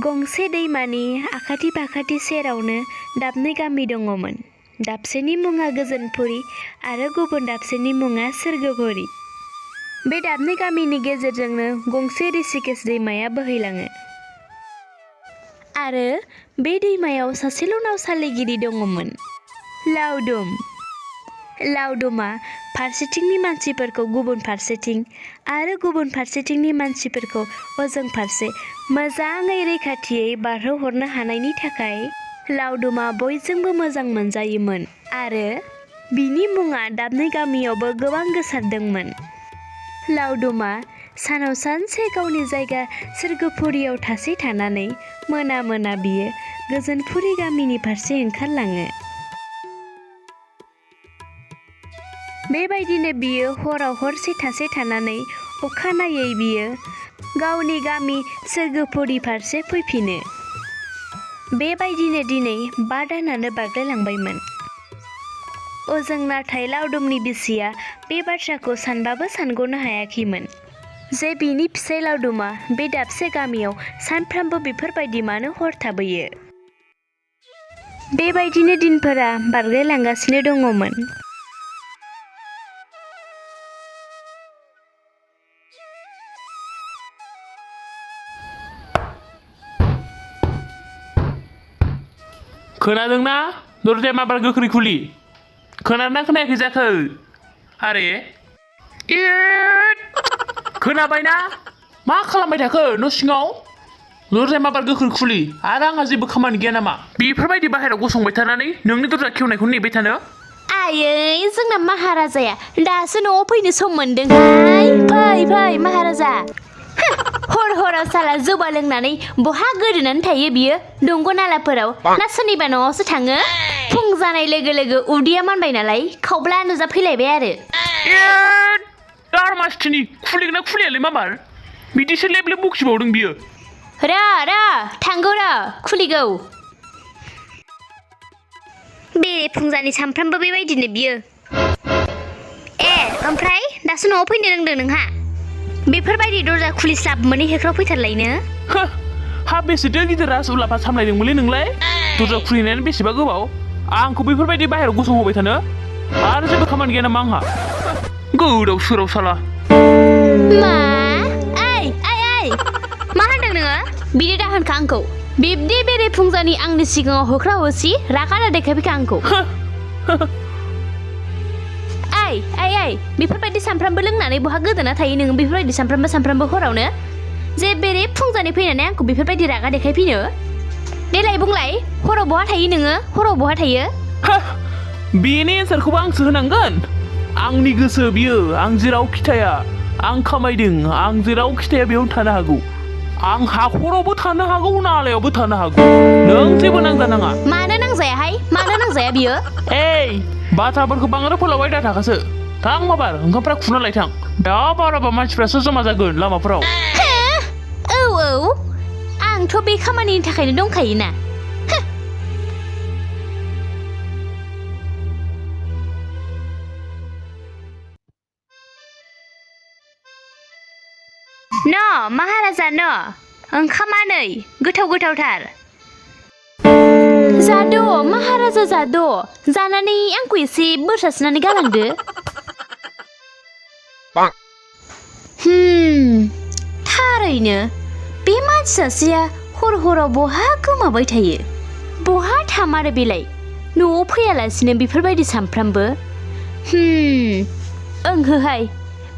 गंसे दैमानि आखाथि फाखाथि सेरावनो दाबनै गामि दङमोन। दाबसेनि मुङा गोजोनपुरी आरो गुबुन दाबसेनि मुङा सोरगोपुरी। बे दाबनै गामिनि गेजेरजोंनो गंसे ऋषिकेश दैमाया बोहैलाङो। आरो बे दैमायाव सासेल' नाव सालायगिरि दङमोन, लावदुम। लावदुमा फारसेथिंनि मानसिफोरखौ गुबुन फारसेथिं आरो गुबुन फारसेथिंनि मानसिफोरखौ ओजों फारसे मोजाङै रैखाथियै बारहोहरनो हानायनि थाखाय लावदुमा बयजोंबो मोजां मोनजायोमोन आरो बिनि मुङा दाबनै गामियावबो गोबां गोसारदोंमोन। लावदुमा सानाव सानसे गावनि जायगा सोरगोपुरीयाव थासे थानानै मोना मोना बियो गोजोनपुरी गामिनि फारसे ओंखारलाङो। बेबायदिनो बियो हराव हरसे थासे थानानै अखानायै बियो गावनि गामि सोरगोपुरी फारसे फैफिनो। बेबायदिनो दिनै 5 दानानो बारगलायलांबायमोन। ओजों नाथाय लावदुमनि बिसिया बे बाथ्राखौ सानबाबो सानग'नो हायाखैमोन जे बिनि फिसाय लावदुमा बे दाबसे गामियाव सानफ्रामबो बेफोरबायदि मानो हर थाबोयो। बेबायदिनो दिनफोरा बारगलायलांगासिनो दङमोन। खोनादोंना? दरजाया माबार गोख्रै खुलि। खोनादोंना खोनायाखै जाखो? आरे खोनाबायना? मा खालामबाय थाखो न' सिङाव? दरजाया माबार गोख्रै खुलि आरो आंहा जेबो खामानि गैया नामा? बेफोरबायदि बाहेरायाव गसंबाय थानानै नोंनि दरजा खेवनायखौ नेबाय थानो? आयै जोंना महाराजाया दासो न'आव फैनो सम मोनदोंहाय। फै महाराजा। हराव साला जौबा लोंनानै बहा गोदोनानै थायो बियो दंग' नालाफोराव ना सोरनिबा न'आवसो थाङो? फुं जानाय लोगो लोगो उदैया मानबाय नालाय खावब्ला नुजाफैलायबाय आरो। दारमासथिनि खुलिगोना खुलियालै माबार? बिदिसो लेब लेब बखिबावदों बियो। र' थांगौ र' खुलिगौ। बे फुंजानि सामफ्रामबो बेबायदिनो बियो। ओमफ्राय दासो न'आव फैनो रोंदों नोंहा? बेफोरबायदि दरजा खुलिस्लाब मोनै हेख्राव फैथारलायनो? हा बेसेथो गिदिर राजउलाफा सामलायदोंमोनलै नोंलाय? दरजा खुलिनायानो बेसेबा गोबाव। आंखौ बेफोरबायदि बाहेरायाव गसंहोबाय थानो? आरो जेबो खामानि गैया नामा आंहा? गोदाव सोराव साला। मा? ओइ मा होनदों नोङो? बिदि दाहोनखा आंखौ। बिब्दि बेरे फुंजानि आंनि सिगाङाव होख्रा होसि रागा देखायफैखा आंखौ। ओइ बेफोरबायदि सामफ्रामबो लोंनानै बहा गोदोना थायो नोङो बेफोरबायदि सामफ्रामबो हरावनो? जे बेरे फुंजानि फैनानै आंखौ बेफोरबायदि रागा देखायफैनो? देलाय बुंलाय हराव बहा थायो नोङो? हराव बहा थायो? बेनि एन्सारखौबो आंसो होनांगोन? आंनि गोसो बियो, आं जेरावखि थाया। आं खामायदों, आं जेरावखि थाया बेयावनो थानो हागौ। आं हाखरावबो थानो हागौ, नालायावबो थानो हागौ। नों जेबो नांजानाङा। मानो नांजायाहाय? मानो नांजाया बियो? बाथ्राफोरखौ बांद्राय फोलावबाय दा थाखासो। थां माबार ओंखामफ्रा खुना लायथां। दा बाराबा मानसिफ्रासो जमा जागोन लामाफोराव। औ आंथ' बे खामानिनि थाखायनो दंखायोना। न' महाराजा न' ओंखामा नै गोथावथार। जाद' महाराजा जाद' जानानै आंखौ एसे बोर सारस्रिनानै गालांदो। थारैनो बे मानसि सासेया हराव बहा गोमाबाय थायो? बहा थामारो बेलाय? न'आव फैयालासिनो बेफोरबायदि सामफ्रामबो? ओंहोहाय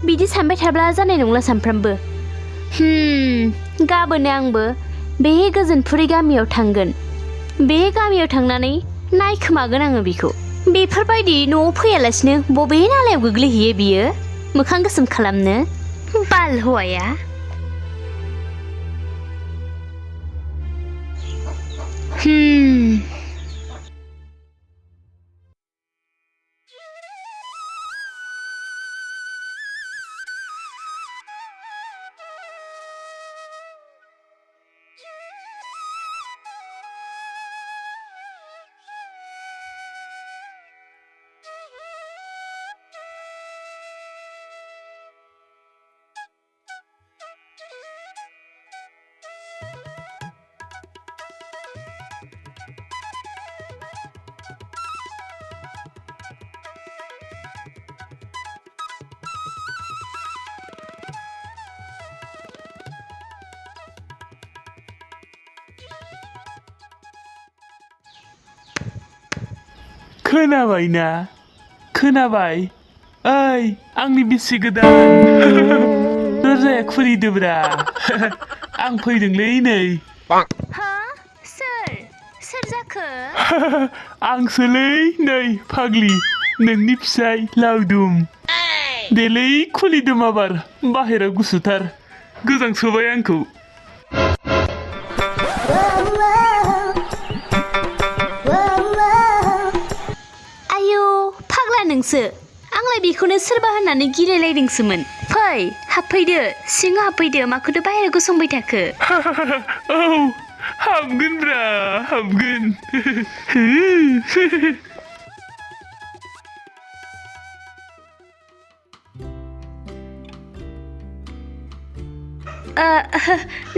बिदि सानबाय थाब्ला जानाय नंला सामफ्रामबो। गाबोनो आंबो बे गोजोनपुरी गामियाव थांगोन। बे गामियाव थांनानै नायखोमागोन आङो बिखौ। बेफोरबायदि न'आव फैयालासिनो बबे नालायाव गोग्लैहैयो बियो मोखां गोसोम खालामनो? बाल हौवाया। खोनाबायना खोनाबाय ओइ आंनि बिसि गोदान दरजाया खुलिदोब्रा आं फैदोंलै नै हा सोर जाखो आंसोलै नै फाग्लि नोंनि फिसाय लावदुम देलै खुलिदो माबार बाहेरा गुसुथार गोजांसोबाय आंखौ आयौ फाग्ला नोंसो आंलाय बेखौनो सोरबा होननानै गिलायलायदोंसोमोन फै हाबफैदो सिङाव हाबफैदो माखौथो बाहेरायाव गसंबाय थाखो औ हाबगोनब्रा हाबगोन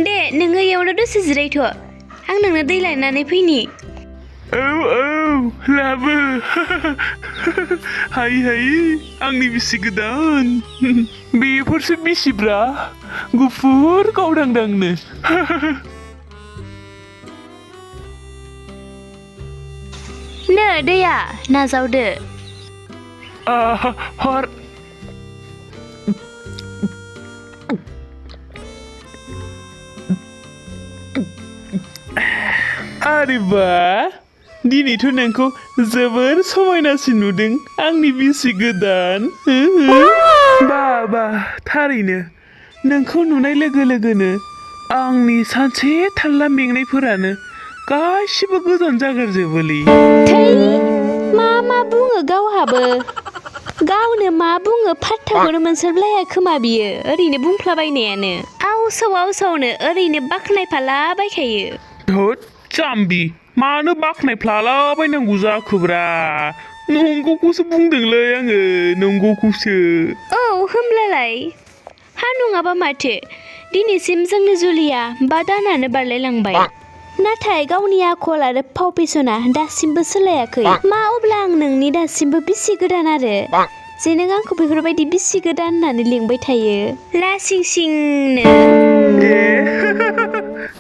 दे नोङो इयावनो दसे जिरायथ' आं नोंनो दै लायनानै फैनि औ लाबो हाय आंनि बिसि गोदान बेफोरसो बिसिब्रा गुफुर गावदांदांनो नो दैया नाजावदो हर आरे बा दिनैथ' नोंखौ जोबोर समायनासिन नुदों आंनि बिसि गोदान बा थारैनो नोंखौ नुनाय लोगो लोगोनो आंनि सानसे थाल्ला मेंनायफोरानो गासिबो गोजान जागारजोबोलै थै मा बुङो गावहाबो गावनो मा बुङो फात्ताखौनो मोनस्लाबलाया खोमा बियो ओरैनो बुंफ्लाबायनायानो आवसावनो ओरैनो बाख्नायफालाबायखायो धोत जाम्बि मानो बाख्नायफ्लालाबायनांगौ जाखोब्रा नंगौखौसो बुंदोंलै आङो नंगौखौसो औ होमब्लालाय हा नङाबा माथो दिनैसिम जोंनि जुलिया 5 दानानो बारलायलांबाय नाथाय गावनि आखल आरो फाव फेसना दासिमबो सोलायाखै मा अब्ला आं नोंनि दासिमबो बिसि गोदान आरो जे नों आंखौ बेफोरबायदि बिसि गोदान होननानै लिंबाय थायो लासिं सिंनो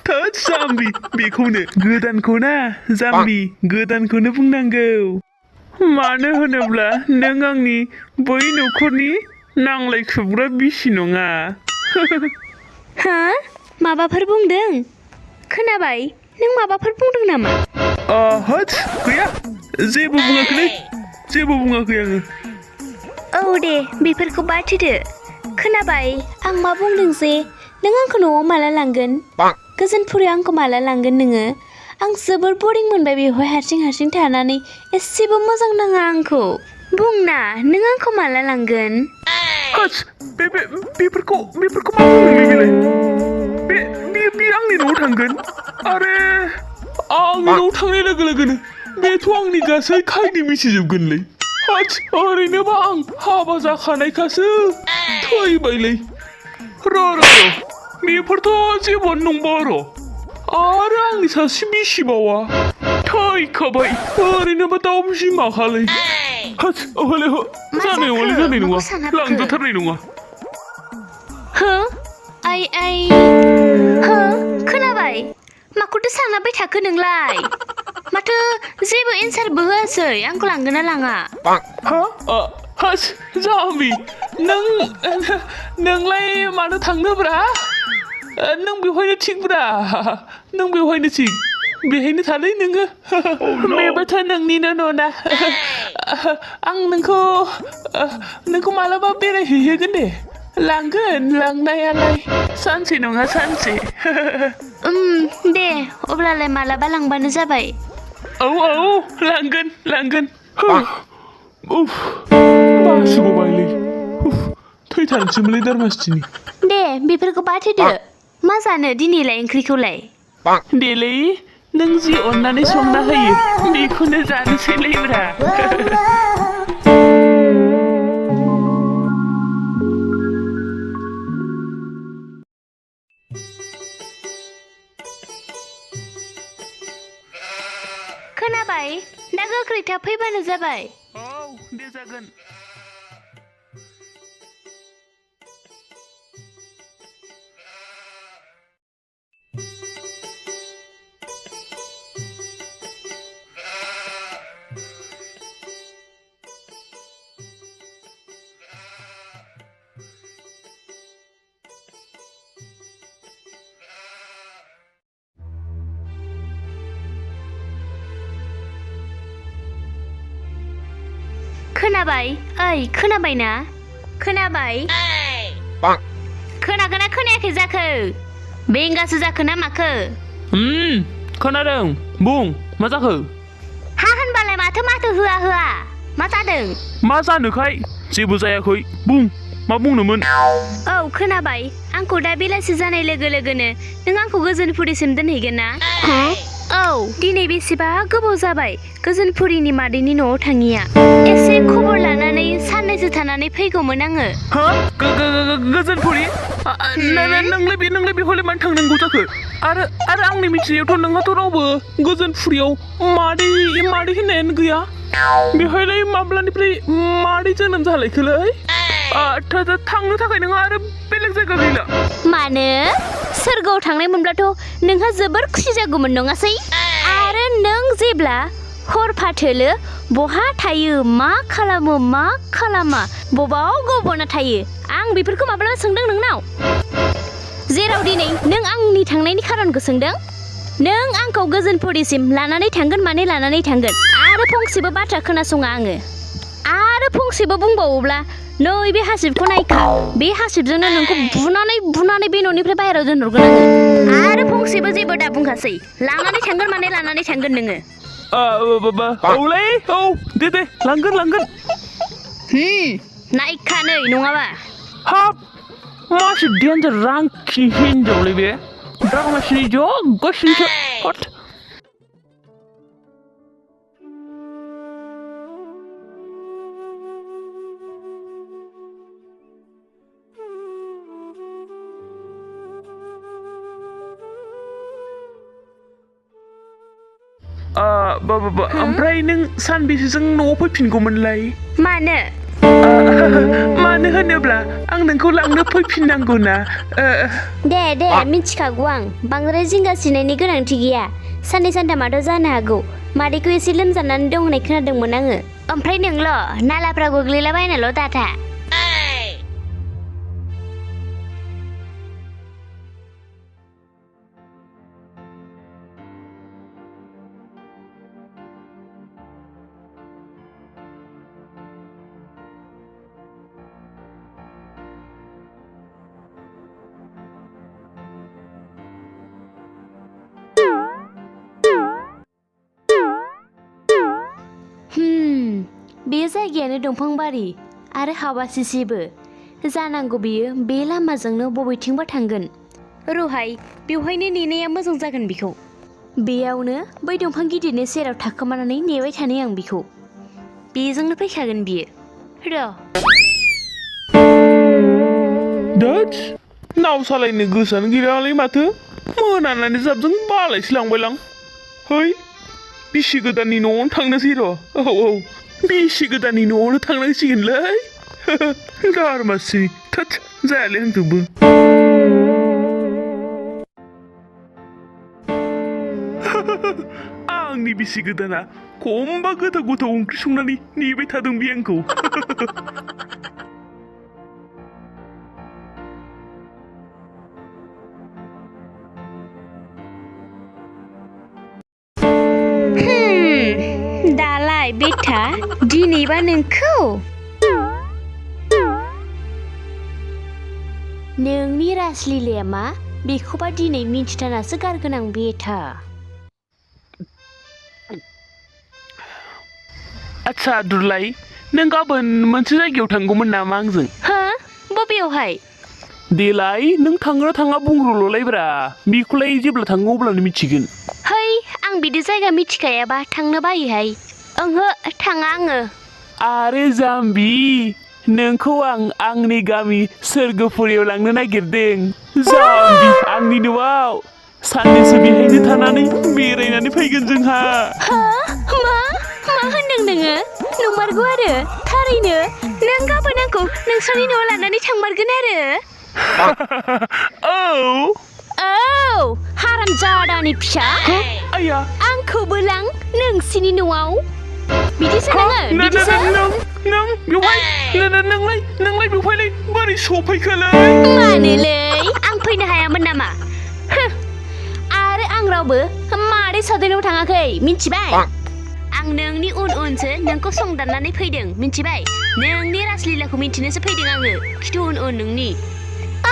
थोद जाम्बि बेखौनो गोदानखौ ना जाम्बि गोदानखौनो बुंनांगौ मानो होनोब्ला नों आंनि बै न'खरनि नांलाय खुबग्रा बिसि नङा हा माबाफोर बुंदों खोनाबाय नों माबाफोर बुंदों नामा होद गैया जेबो बुङाखै आङो औ दे बेफोरखौ बाद होदो खोनाबाय आं मा बुंदों जे नों आंखौ न'आव माला लांगोन गोजोनपुरियाव आंखौ माला लांगोन नोङो आं जोबोर बरिं मोनबाय बेवहाय हारसिं थानानै एसेबो मोजां नाङा आंखौ बुंना नों आंखौ माला लांगोन बेफोरखौ मा बुंदोंलै बेलाय बे आंनि न'आव थांगोन आरे आंनि न'आव थांनाय लोगो लोगोनो बेथ' आंनि गासै खायदे मिथिजोबगोनलै ओरैनोबा आं हाबा जाखानायखासो थैबायलै र' बेफोरथ' जेबोआनो नंबा आरो आंनि सासे बिसिबावा थैखाबाय ओरैनोबा दाउ बिमाखालै जानाय नङा लांजाथारनाय नङा हो खोनाबाय माखौथो सानाबाय थाखो नोंलाय माथो जेबो एन्सारबो होआसै आंखौ लांगोन ना लाङा जाम्बि नोंलाय मानो थांनोब्रा नों बेवहायनो थिगब्रा नों बेवहायनो थिग बेहायनो थालै नोङो बेबोथ' नोंनिनो न'ना आं नोंखौ मालाबा बेरायहैहोगोन दे लांगोन लांनायालाय सानसे नङा सानसे दे अब्लालाय मालाबा लांबानो जाबाय औ लांगोन बासुगबायलै थैथारनोसैमोनलै दारमासथिनि दे बेफोरखौ बाद होदो मा जानो दिनैलाय ओंख्रिखौलाय देलै नों जि अननानै संना होयो बेखौनो जानोसैलायब्रा खोनाबाय दा गोख्रैथा फैबानो जाबाय औ दे जागोन खोनाबाय ओइ खोनाबाय ना खोनाबाय खोनागोना खोनायाखै जाखो बेंगासो जाखो ना माखो खोनादों बुं मा जाखो हा होनबालाय माथो होआ होआ मा जादों मा जानोखाय जेबो जायाखै बुं मा बुंनोमोन औ खोनाबाय आंखौ दा बेलासि जानाय लोगो लोगोनो नों आंखौ गोजोनपुरिसिम दोनहैगोन ना औ दिनै बेसेबा गोबाव जाबाय गोजोनपुरिनि मादैनि न'आव थाङिया एसे खबर लानानै साननैसो थानानै फैगौमोन आङो गोजोनपुरि नोंलाय बेखौलाय मानो थांनांगौ जाखो आरो आंनि मिथिनायावथ' नोंहाथ' रावबो गोजोनपुरियाव मादै होननायानो गैया बेहायलाय माब्लानिफ्राय मादै जोनोम जालायखोलै थांनो थाखाय नोंहा आरो बेलेग जायगा गैला मानो सोरगोआव थांनाय मोनब्लाथ' नोंहा जोबोर खुसि जागौमोन नङासै आरो नों जेब्ला हर फाथोलो बहा थायो मा खालामा बबाव गब'ना थायो आं बेफोरखौ माब्लाबा सोंदों नोंनाव जेराव दिनै नों आंनि थांनायनि खारनखौ सोंदों नों आंखौ गोजोनपुरिसिम लानानै थांगोन माने लानानै थांगोन आरो फंसेबो बाथ्रा खोनासङा आङो आरो फंसेबो बुंबावोब्ला नै बे हासिबखौ नायखा बे हासिबजोंनो नोंखौ बुनानै बे न'निफ्राय बाहेरायाव दोनहरगोन आङो आरो फंसेबो जेबो दा बुंखासै लानानै थांगोन माने लानानै थांगोन नोङो औलै औ दे लांगोन नायखा नै नङाबा हाब मासे डेन्जार रांखि हिनजावलै बे दामासिनि जग्गसिनसो ओमफ्राय नों सानबेसेजों न'आव फैफिनगौमोनलाय मानो होनोब्ला आं नोंखौ लांनो फैफिननांगौ ना दे मिथिखागौ आं बांद्राय जिंगासिनायनि गोनांथि गैया साननै सानथामाथ' जानो हागौ मादैखौ एसे लोमजानानै दं होननाय खोनादोंमोन आङो ओमफ्राय नोंल' नालाफ्राव गोग्लैलाबायनाल' दाथा बे जायगायानो दंफां बारि आरो हावा सिसिबो जानांगौ बियो बे लामाजोंनो बबेथिंबा थांगोन रहाय बेवहायनो नेनाया मोजां जागोन बिखौ बेयावनो बै दंफां गिदिरनि सेराव थाखोमानानै नेबाय थानो आं बिखौ बेजोंनो फैखागोन बियो नाव सालायनो गोसोआनो गैयालाय माथो मोनानानै जाबजों बालायसो लांबायलां है बिसि गोदाननि न'आवनो थांनोसै र' औ बिसि गोदाननि न'आवनो थांनांसिगोनलै गारमासि जायालै आंजोंबो आंनि बिसि गोदाना खमबा गोथाव ओंख्रि संनानै नेबाय थादों बे आंखौ दालाय बेथा दिनैबा नोंखौ नोंनि रासलीलाया मा बेखौबा दिनै मिथिथानासो गारगोन आं बेथा आच्छा दुरलाय नों गाबोन मोनसे जायगायाव थांगौमोन नामा आंजों बबेयावहाय देलाय नों थाङो थाङा बुंग्रोल'लायब्रा बेखौलाय जेब्ला थाङो अब्लानो मिथिगोन आं बिदि जायगा मिथिखायाबा थांनो बायोहाय ओंहो थाङा आङो आरे जाम्बि नोंखौ आं आंनि गामि सोरगोफुरियाव लांनो नागिरदों जाम्बि आंनि न'आव साननैसो बेहायनो थानानै बेरायनानै फैगोन जोंहा मा होनदों नोङो नंमारगौ आरो थारैनो नों गाबोन आंखौ नोंसोरनि न'आव लानानै थांमारगोन आरो औ हाराम जादानि फिसा आंखौबो लां नोंसिनि न'आव बिदिसो बिदिसो नों बेवहाय नोंलाय बेवहायलाय बोरै सफैखोलै मानोलै आं फैनो हायामोन नामा आरो आं रावबो मादै सादैनाव थाङाखै मिथिबाय आं नोंनि उन उनसो नोंखौ संदाननानै फैदों मिन्थिबाय नोंनि रासलीलाखौ मिन्थिनोसो फैदों आङो खिथु उन उन नोंनि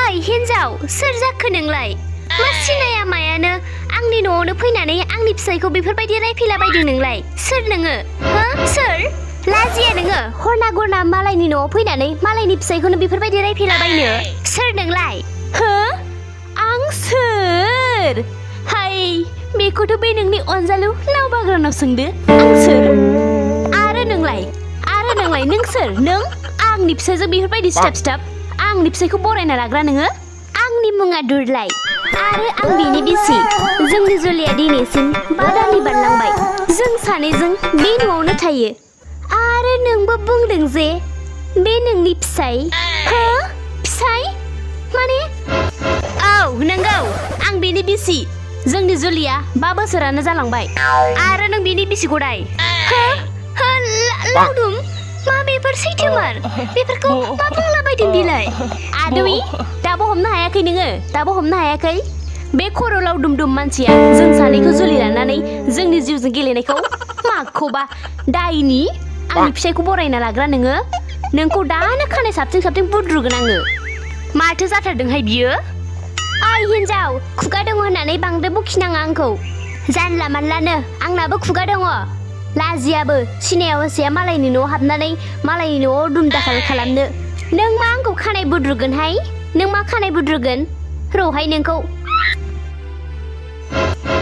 ओइ हिन्जाव सोर जाखो नोंलाय मा सिनाया मायानो आंनि न'आवनो फैनानै आंनि फिसायखौ बेफोरबायदि रायफैलाबायदों नोंलाय सोर नोङो हो सोर लाजिया नोङो हरना गरना मालायनि न'आव फैनानै मालायनि फिसायखौनो बेफोरबायदि रायफैलाबायनो सोर नोंलाय हो आं सोर हाय बेखौथ' बे नोंनि अनजालु नाव बाग्रानाव सोंदो आं सोर आरो नोंलाय नों सोर नों आंनि फिसायजों बेफोरबायदि सिथाब आंनि फिसायखौ बरायना लाग्रा नोङो आंनि मुङा दुरलाय आरो आं बिनि बिसि जोंनि जुलिया दिनैसिम 5 दाननि बारलांबाय जों सानैजों बे न'आवनो थायो आरो नोंबो बुंदों जे बे नोंनि फिसाय हो फिसाय माने औ नंगौ आं बिनि बिसि जोंनि जुलिया 5 बोसोरानो जालांबाय आरो नों बिनि बिसिखौ दाय हो लावदुम मा बेफोर सैथोमार बेफोरखौ मा बुंलाबायदों बिलाय आदै दाबो हमनो हायाखै नोङो दाबो हमनो हायाखै बे खर' लावदुम दुम मानसिया जों सानैखौ जुलि लानानै जोंनि जिउजों गेलेनायखौ माखौबा दायनि आंनि फिसायखौ बरायना लाग्रा नोंखौ दानो खानाय साबथिं बुद्रुगोन आङो माथो जाथारदोंहाय बियो ओइ हिन्जाव खुगा दङ होननानै बांद्राय बखिनाङा आंखौ जानला मानलानो आंनाबो खुगा दङ लाजियाबो सिनाया हसिया मालायनि न'आव हाबनानै मालायनि न'आव दुमदाखाल खालामनो नों मा आंखौ खानाय बुद्रुगोनहाय नों मा खानाय बुद्रुगोन र'हाय नोंखौ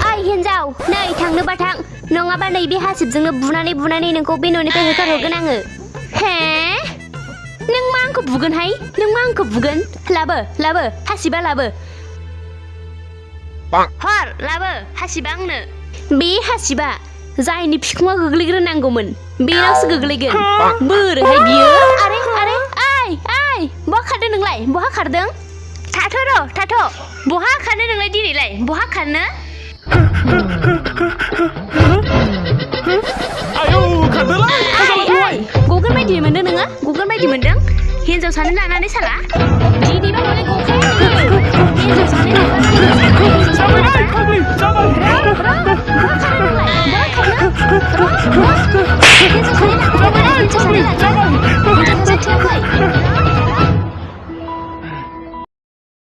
ओइ हिन्जाव नै थांनोबा थां नङाबा नैबे हासिबजोंनो बुनानै नोंखौ बे न'निफ्राय होखारहरगोन आङो हे नों मा आंखौ बुगोनहाय नों मा आंखौ बुगोन लाबो हासिबा लाबो हर लाबो हासिबा आंनो बे हासिबा जायनि फिखुङा गोग्लैग्रोनांगौमोन बेनावसो गोग्लैगोन बोरैहाय बियो आरे ओइ बहा खारदों नोंलाय बहा खारदों थाथ' बहा खारनो नोंलाय दिनैलाय बहा खारनो आयौ खारदोलाय गगोन बायदि मोनदों नोङो गगोन बायदि मोनदों हिन्जाव सानो लानानै साला दिनैबा हले गखाया